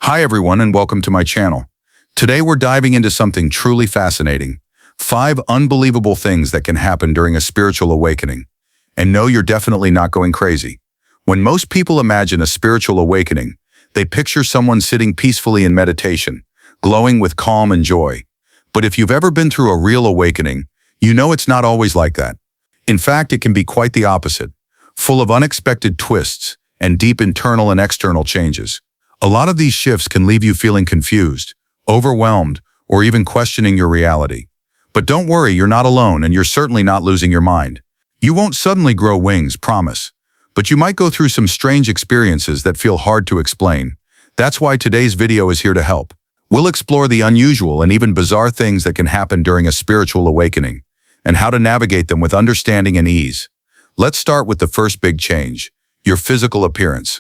Hi everyone and welcome to my channel. Today we're diving into something truly fascinating. 5 unbelievable things that can happen during a spiritual awakening. And no, you're definitely not going crazy. When most people imagine a spiritual awakening, they picture someone sitting peacefully in meditation, glowing with calm and joy. But if you've ever been through a real awakening, you know it's not always like that. In fact, it can be quite the opposite, full of unexpected twists and deep internal and external changes. A lot of these shifts can leave you feeling confused, overwhelmed, or even questioning your reality. But don't worry, you're not alone and you're certainly not losing your mind. You won't suddenly grow wings, promise. But you might go through some strange experiences that feel hard to explain. That's why today's video is here to help. We'll explore the unusual and even bizarre things that can happen during a spiritual awakening, and how to navigate them with understanding and ease. Let's start with the first big change, your physical appearance.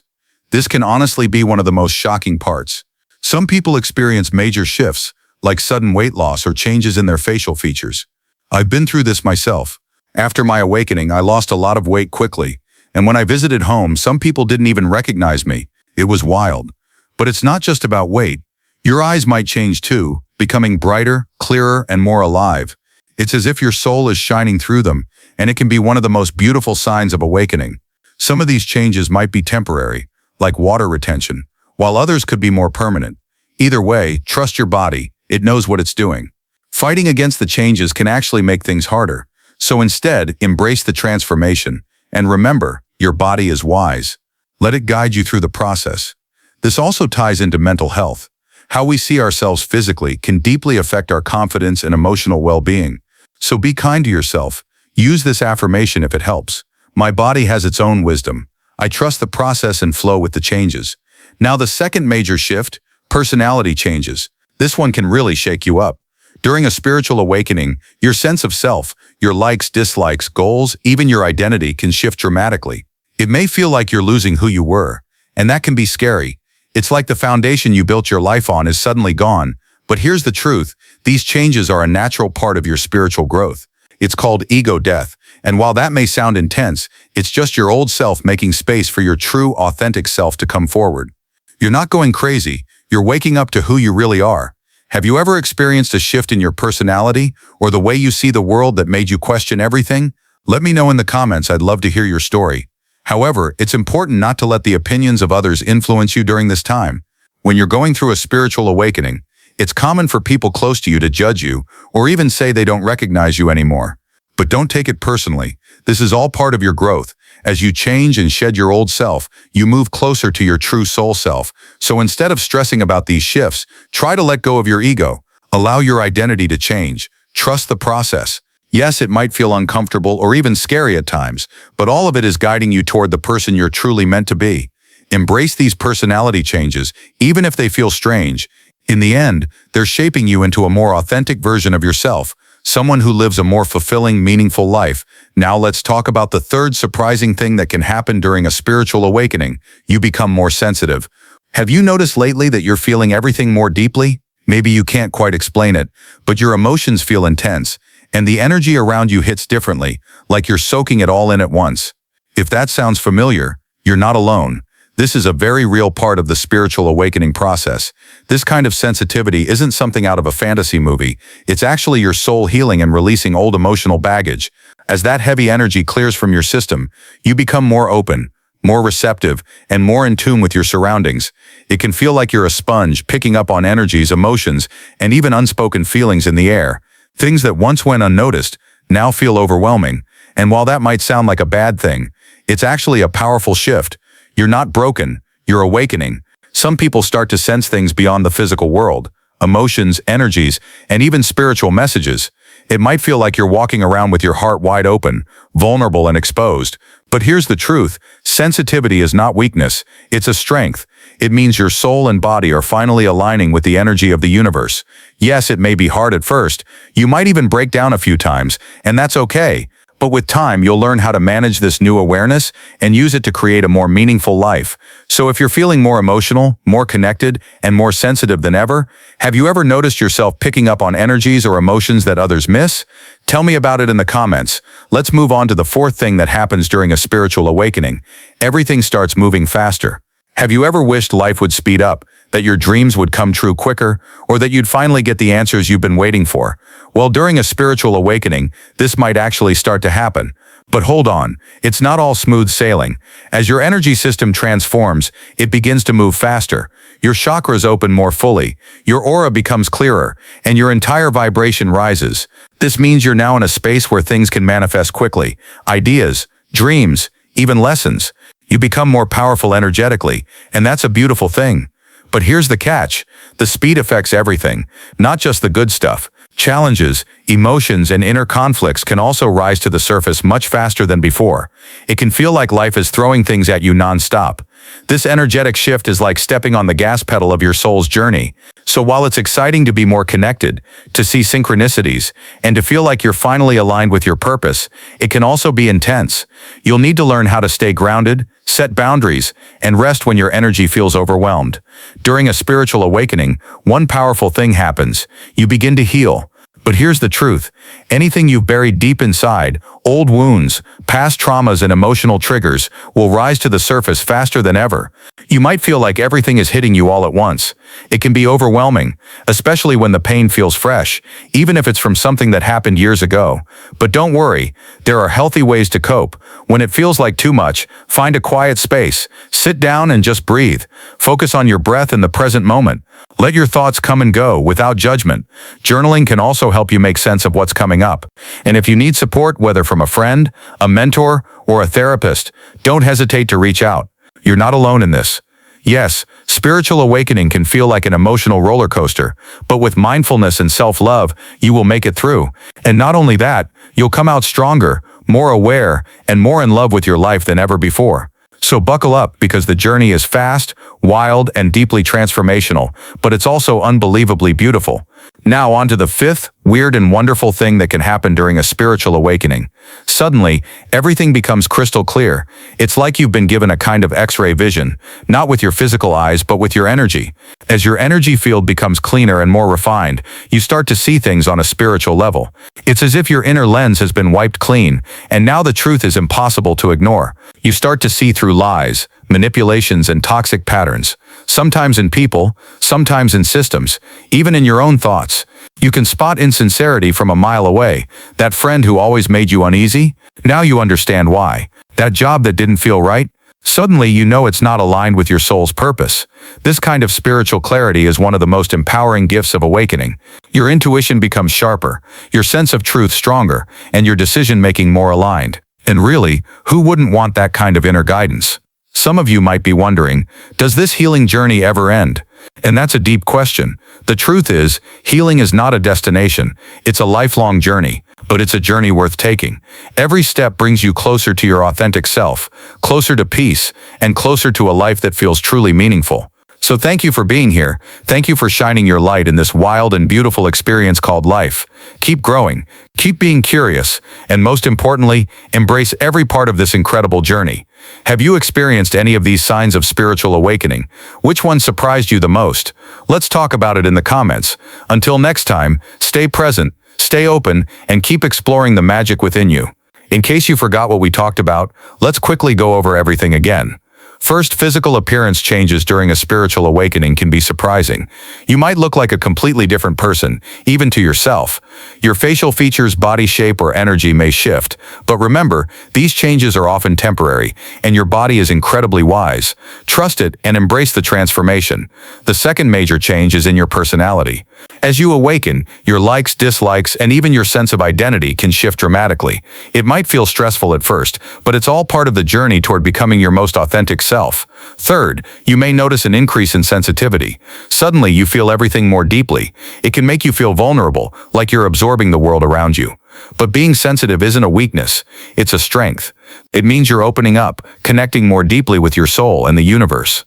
This can honestly be one of the most shocking parts. Some people experience major shifts, like sudden weight loss or changes in their facial features. I've been through this myself. After my awakening, I lost a lot of weight quickly, and when I visited home, some people didn't even recognize me. It was wild. But it's not just about weight. Your eyes might change too, becoming brighter, clearer, and more alive. It's as if your soul is shining through them, and it can be one of the most beautiful signs of awakening. Some of these changes might be temporary, like water retention, while others could be more permanent. Either way, trust your body, it knows what it's doing. Fighting against the changes can actually make things harder, so instead, embrace the transformation, and remember, your body is wise. Let it guide you through the process. This also ties into mental health. How we see ourselves physically can deeply affect our confidence and emotional well-being. So be kind to yourself. Use this affirmation if it helps. My body has its own wisdom. I trust the process and flow with the changes. Now the second major shift, personality changes. This one can really shake you up. During a spiritual awakening, your sense of self, your likes, dislikes, goals, even your identity can shift dramatically. It may feel like you're losing who you were, and that can be scary. It's like the foundation you built your life on is suddenly gone. But here's the truth, these changes are a natural part of your spiritual growth. It's called ego death, and while that may sound intense, it's just your old self making space for your true, authentic self to come forward. You're not going crazy, you're waking up to who you really are. Have you ever experienced a shift in your personality, or the way you see the world that made you question everything? Let me know in the comments, I'd love to hear your story. However, it's important not to let the opinions of others influence you during this time. When you're going through a spiritual awakening, it's common for people close to you to judge you, or even say they don't recognize you anymore. But don't take it personally. This is all part of your growth. As you change and shed your old self, you move closer to your true soul self. So instead of stressing about these shifts, try to let go of your ego. Allow your identity to change. Trust the process. Yes, it might feel uncomfortable or even scary at times, but all of it is guiding you toward the person you're truly meant to be. Embrace these personality changes, even if they feel strange. In the end, they're shaping you into a more authentic version of yourself, someone who lives a more fulfilling, meaningful life. Now let's talk about the third surprising thing that can happen during a spiritual awakening. You become more sensitive. Have you noticed lately that you're feeling everything more deeply? Maybe you can't quite explain it, but your emotions feel intense, and the energy around you hits differently, like you're soaking it all in at once. If that sounds familiar, you're not alone. This is a very real part of the spiritual awakening process. This kind of sensitivity isn't something out of a fantasy movie. It's actually your soul healing and releasing old emotional baggage. As that heavy energy clears from your system, you become more open, more receptive, and more in tune with your surroundings. It can feel like you're a sponge, picking up on energies, emotions, and even unspoken feelings in the air. Things that once went unnoticed now feel overwhelming. And while that might sound like a bad thing, it's actually a powerful shift. You're not broken, you're awakening. Some people start to sense things beyond the physical world, emotions, energies, and even spiritual messages. It might feel like you're walking around with your heart wide open, vulnerable and exposed. But here's the truth, sensitivity is not weakness, it's a strength. It means your soul and body are finally aligning with the energy of the universe. Yes, it may be hard at first. You might even break down a few times, and that's okay. But with time, you'll learn how to manage this new awareness and use it to create a more meaningful life. So if you're feeling more emotional, more connected, and more sensitive than ever, have you ever noticed yourself picking up on energies or emotions that others miss? Tell me about it in the comments. Let's move on to the fourth thing that happens during a spiritual awakening. Everything starts moving faster. Have you ever wished life would speed up, that your dreams would come true quicker, or that you'd finally get the answers you've been waiting for? Well, during a spiritual awakening, this might actually start to happen. But hold on, it's not all smooth sailing. As your energy system transforms, it begins to move faster. Your chakras open more fully, your aura becomes clearer, and your entire vibration rises. This means you're now in a space where things can manifest quickly. Ideas, dreams, even lessons. You become more powerful energetically, and that's a beautiful thing. But here's the catch. The speed affects everything, not just the good stuff. Challenges, emotions, and inner conflicts can also rise to the surface much faster than before. It can feel like life is throwing things at you non-stop. This energetic shift is like stepping on the gas pedal of your soul's journey. So while it's exciting to be more connected, to see synchronicities, and to feel like you're finally aligned with your purpose, it can also be intense. You'll need to learn how to stay grounded, set boundaries, and rest when your energy feels overwhelmed. During a spiritual awakening, one powerful thing happens. You begin to heal. But here's the truth. Anything you've buried deep inside, old wounds, past traumas, and emotional triggers, will rise to the surface faster than ever. You might feel like everything is hitting you all at once. It can be overwhelming, especially when the pain feels fresh, even if it's from something that happened years ago. But don't worry, there are healthy ways to cope. When it feels like too much, find a quiet space, sit down and just breathe. Focus on your breath in the present moment. Let your thoughts come and go without judgment. Journaling can also help you make sense of what's coming up. And if you need support, whether from a friend, a mentor, or a therapist, don't hesitate to reach out. You're not alone in this. Yes, spiritual awakening can feel like an emotional roller coaster, but with mindfulness and self-love, you will make it through. And not only that, you'll come out stronger, more aware, and more in love with your life than ever before. So buckle up, because the journey is fast, wild, and deeply transformational, but it's also unbelievably beautiful. Now on to the fifth, weird and wonderful thing that can happen during a spiritual awakening. Suddenly, everything becomes crystal clear. It's like you've been given a kind of X-ray vision, not with your physical eyes but with your energy. As your energy field becomes cleaner and more refined, you start to see things on a spiritual level. It's as if your inner lens has been wiped clean, and now the truth is impossible to ignore. You start to see through lies, manipulations, and toxic patterns. Sometimes in people, sometimes in systems, even in your own thoughts. You can spot insincerity from a mile away. That friend who always made you uneasy? Now you understand why. That job that didn't feel right? Suddenly you know it's not aligned with your soul's purpose. This kind of spiritual clarity is one of the most empowering gifts of awakening. Your intuition becomes sharper, your sense of truth stronger, and your decision-making more aligned. And really, who wouldn't want that kind of inner guidance? Some of you might be wondering, does this healing journey ever end? And that's a deep question. The truth is, healing is not a destination. It's a lifelong journey, but it's a journey worth taking. Every step brings you closer to your authentic self, closer to peace, and closer to a life that feels truly meaningful. So thank you for being here. Thank you for shining your light in this wild and beautiful experience called life. Keep growing, keep being curious, and most importantly, embrace every part of this incredible journey. Have you experienced any of these signs of spiritual awakening? Which one surprised you the most? Let's talk about it in the comments. Until next time, stay present, stay open, and keep exploring the magic within you. In case you forgot what we talked about, let's quickly go over everything again. First, physical appearance changes during a spiritual awakening can be surprising. You might look like a completely different person, even to yourself. Your facial features, body shape, or energy may shift, but remember, these changes are often temporary, and your body is incredibly wise. Trust it and embrace the transformation. The second major change is in your personality. As you awaken, your likes, dislikes, and even your sense of identity can shift dramatically. It might feel stressful at first, but it's all part of the journey toward becoming your most authentic self. Third, you may notice an increase in sensitivity. Suddenly, you feel everything more deeply. It can make you feel vulnerable, like you're absorbing the world around you. But being sensitive isn't a weakness, it's a strength. It means you're opening up, connecting more deeply with your soul and the universe.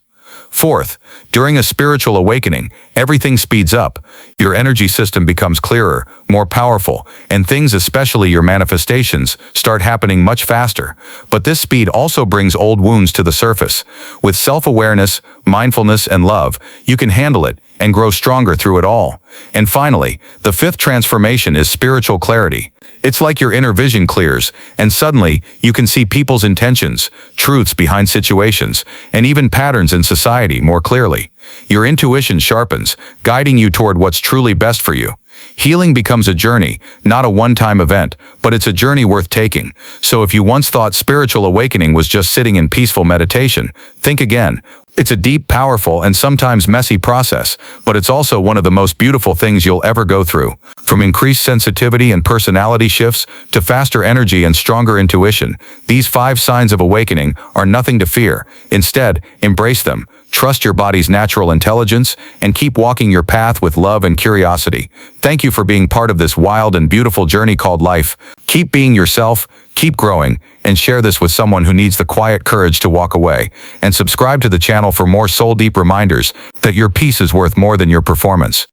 Fourth, during a spiritual awakening, everything speeds up. Your energy system becomes clearer, more powerful, and things, especially your manifestations, start happening much faster. But this speed also brings old wounds to the surface. With self-awareness, mindfulness, and love, you can handle it and grow stronger through it all. And finally, the fifth transformation is spiritual clarity. It's like your inner vision clears, and suddenly, you can see people's intentions, truths behind situations, and even patterns in society more clearly. Your intuition sharpens, guiding you toward what's truly best for you. Healing becomes a journey, not a one-time event, but it's a journey worth taking. So if you once thought spiritual awakening was just sitting in peaceful meditation, think again. It's a deep, powerful, and sometimes messy process, but it's also one of the most beautiful things you'll ever go through. From increased sensitivity and personality shifts to faster energy and stronger intuition, these 5 signs of awakening are nothing to fear. Instead, embrace them. Trust your body's natural intelligence and keep walking your path with love and curiosity. Thank you for being part of this wild and beautiful journey called life. Keep being yourself, keep growing, and share this with someone who needs the quiet courage to walk away. And subscribe to the channel for more soul-deep reminders that your peace is worth more than your performance.